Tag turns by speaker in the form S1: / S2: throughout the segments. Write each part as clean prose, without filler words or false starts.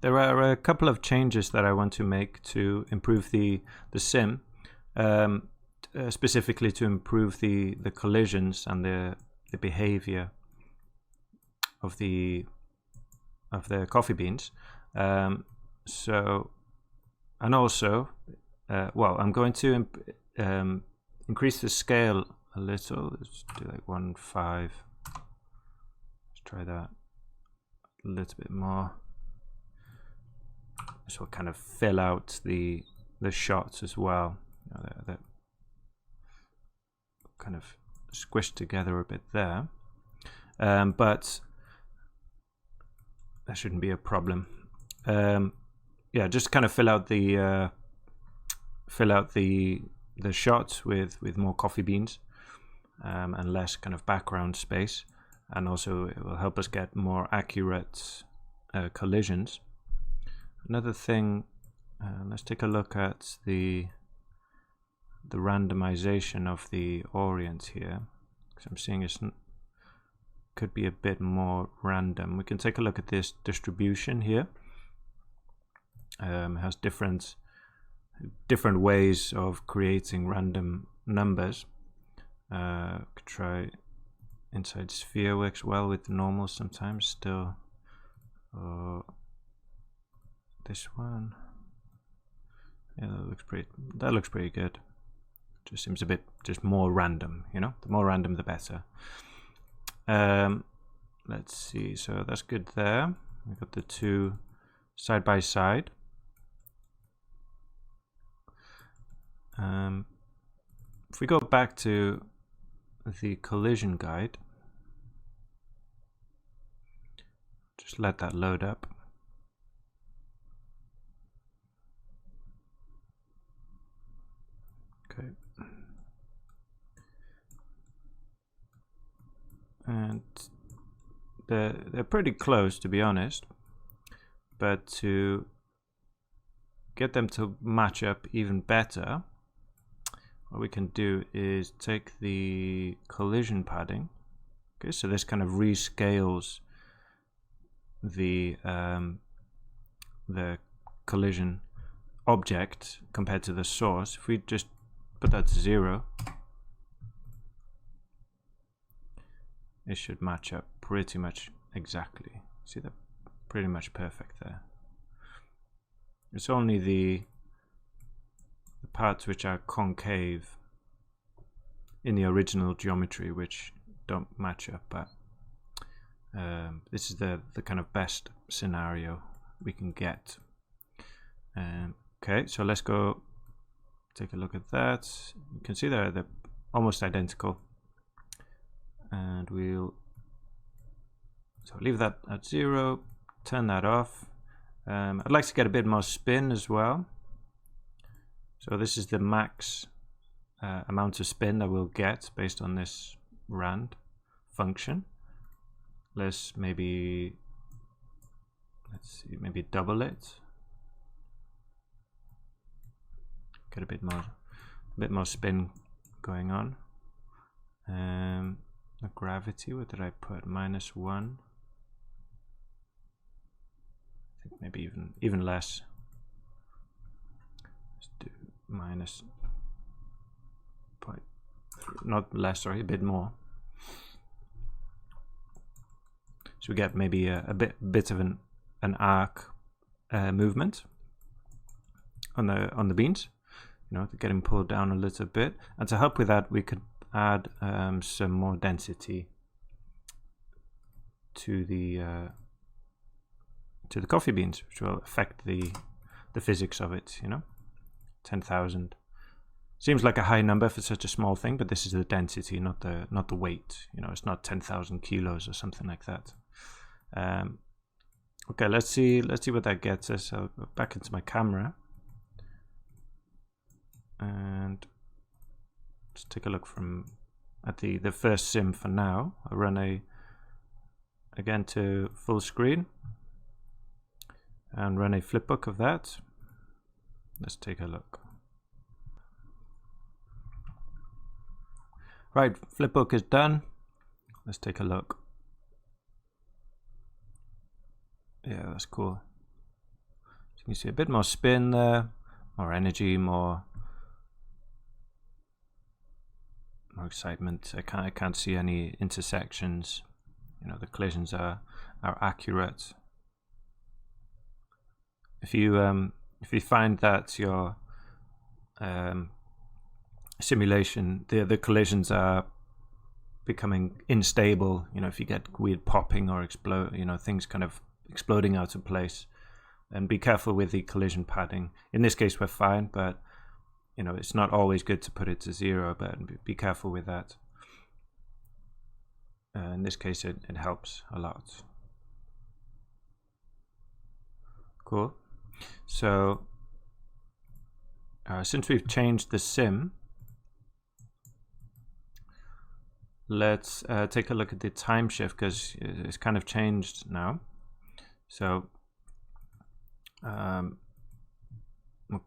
S1: there are a couple of changes that I want to make to improve the sim, specifically to improve the collisions and the behavior of the coffee beans. So, and also, well, I'm going to increase the scale a little. Let's do like 1.5. Let's try that a little bit more. This will kind of fill out the shots as well. They're kind of squished together a bit there, but that shouldn't be a problem. Yeah, just kind of fill out the shots with more coffee beans and less kind of background space, and also it will help us get more accurate collisions. Another thing, let's take a look at the randomization of the orient here, because I'm seeing it could be a bit more random. We can take a look at this distribution here. It has different ways of creating random numbers. Could try inside sphere, works well with normal sometimes still. This one, yeah, that looks pretty good. Just seems a bit just more random, you know. The more random, the better. Let's see. So that's good there. We got the two side by side. If we go back to the collision guide, just let that load up. Okay. And they're pretty close, to be honest, but to get them to match up even better, what we can do is take the collision padding. Okay, so this kind of rescales the collision object compared to the source. If we just put that to 0, it should match up pretty much exactly. See that? Pretty much perfect there. It's only the parts which are concave in the original geometry which don't match up, but this is the kind of best scenario we can get. Okay, so let's go take a look at that. You can see they're almost identical, and we'll leave that at 0, turn that off. I'd like to get a bit more spin as well. So this is the max amount of spin that we'll get based on this rand function. Let's maybe double it. Get a bit more spin going on. The gravity, what did I put? -1. I think maybe even less. Let's do minus point, not less, sorry, a bit more. So we get maybe a bit of an arc movement on the beans. You know, to get him pulled down a little bit, and to help with that, we could add some more density to the coffee beans, which will affect the physics of it. You know, 10,000 seems like a high number for such a small thing, but this is the density, not the weight. You know, it's not 10,000 kilos or something like that. Okay, let's see what that gets us. I'll go back into my camera and just take a look at the first sim for now. I'll run again to full screen and run a flipbook of that. Let's take a look. Right, flipbook is done. Let's take a look. Yeah, that's cool. So you can see a bit more spin there, more energy, more excitement. I can't see any intersections. You know, the collisions are accurate. If you find that your simulation, the collisions are becoming unstable, you know, if you get weird popping or explode, you know, things kind of exploding out of place, and be careful with the collision padding. In this case we're fine, but you know, it's not always good to put it to 0, but be careful with that. In this case it helps a lot. Cool. So since we've changed the sim, let's take a look at the time shift, because it's kind of changed now. So we'll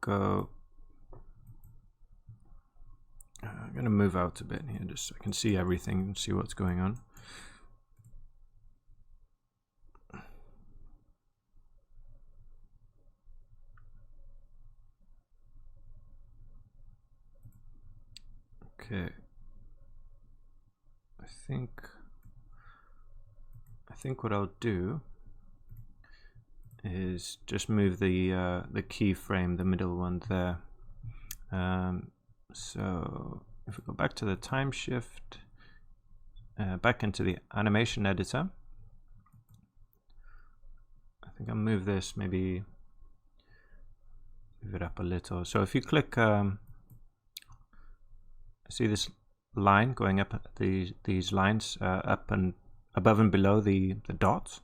S1: go, I'm going to move out a bit here just so I can see everything and see what's going on. Okay, I think what I'll do is just move the keyframe, the middle one there. So if we go back to the time shift, back into the animation editor, I think I'll move this, maybe move it up a little. So if you click, see this line going up, these lines up and above and below the dots,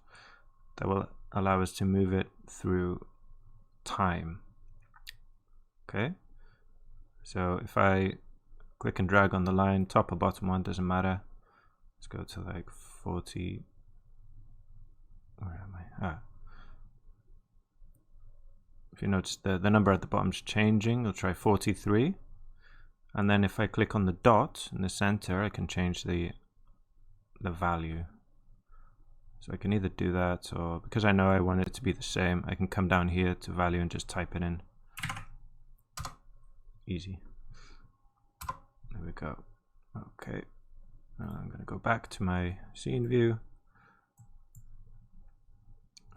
S1: that will allow us to move it through time. Okay, so if I click and drag on the line, top or bottom one, doesn't matter. Let's go to like 40. Where am I? If you notice the number at the bottom is changing, I'll try 43. And then if I click on the dot in the center, I can change the value. So I can either do that, or because I know I want it to be the same, I can come down here to value and just type it in. Easy. There we go. Okay. Now I'm going to go back to my scene view.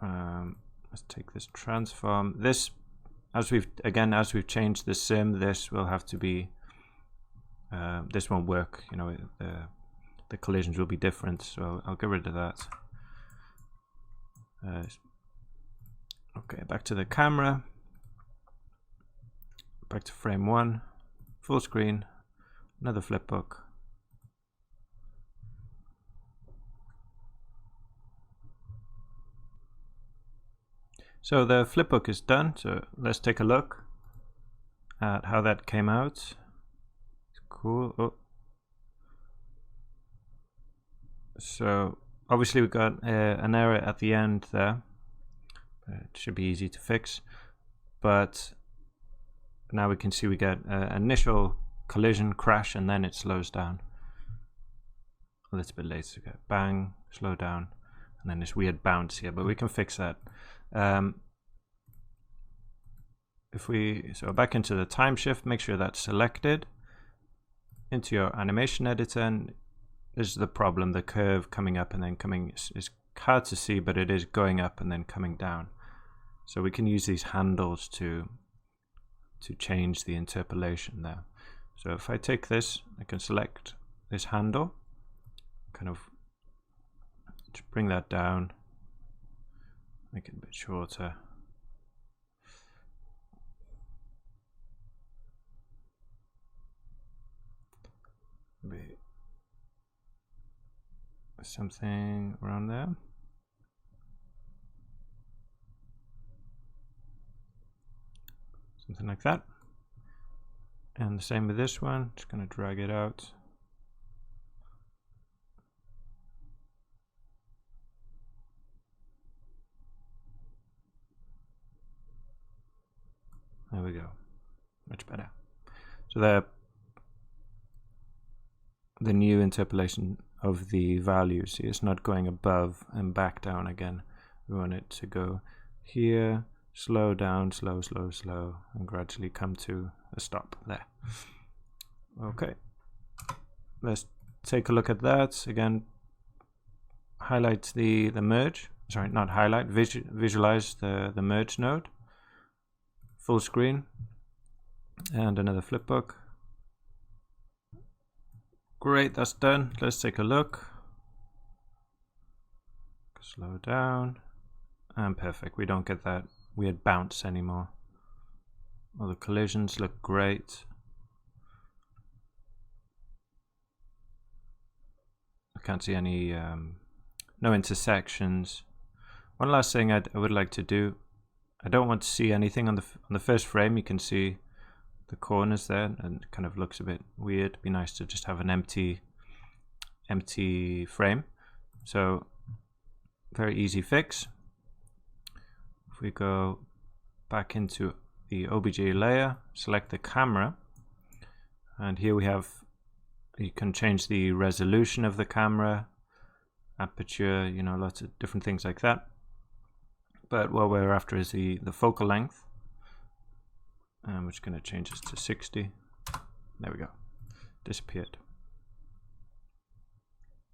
S1: Let's take this transform. This, as we've changed the sim, this will have to be. This won't work. You know, the collisions will be different. So I'll get rid of that. Okay, back to the camera. Back to frame 1. Full screen. Another flipbook. So the flipbook is done. So let's take a look at how that came out. It's cool. Oh. So obviously we got an error at the end there. It should be easy to fix. But now we can see we get initial collision, crash, and then it slows down. A little bit later, we get bang, slow down, and then this weird bounce here, but we can fix that. So back into the time shift, make sure that's selected. Into your animation editor, and this is the problem, the curve coming up and then coming, is hard to see, but it is going up and then coming down. So we can use these handles to change the interpolation there. So if I take this, I can select this handle, kind of to bring that down, make it a bit shorter. Maybe something around there. Something like that. And the same with this one, just going to drag it out. There we go, much better. So the new interpolation of the value, see, it's not going above and back down again. We want it to go here, slow down, slow, and gradually come to a stop there. Okay, let's take a look at that again. Highlight the merge. Sorry, not highlight. Visualize the merge node. Full screen, and another flipbook. Great, that's done. Let's take a look. Slow down, and perfect. We don't get that weird bounce anymore. All the collisions look great. I can't see any no intersections. One last thing I would like to do. I don't want to see anything on the first frame. You can see the corners there, and it kind of looks a bit weird. It'd be nice to just have an empty frame. So very easy fix. If we go back into the OBJ layer, select the camera, and here we have, you can change the resolution of the camera, aperture, you know, lots of different things like that. But what we're after is the focal length, and we're just going to change this to 60. There we go, disappeared.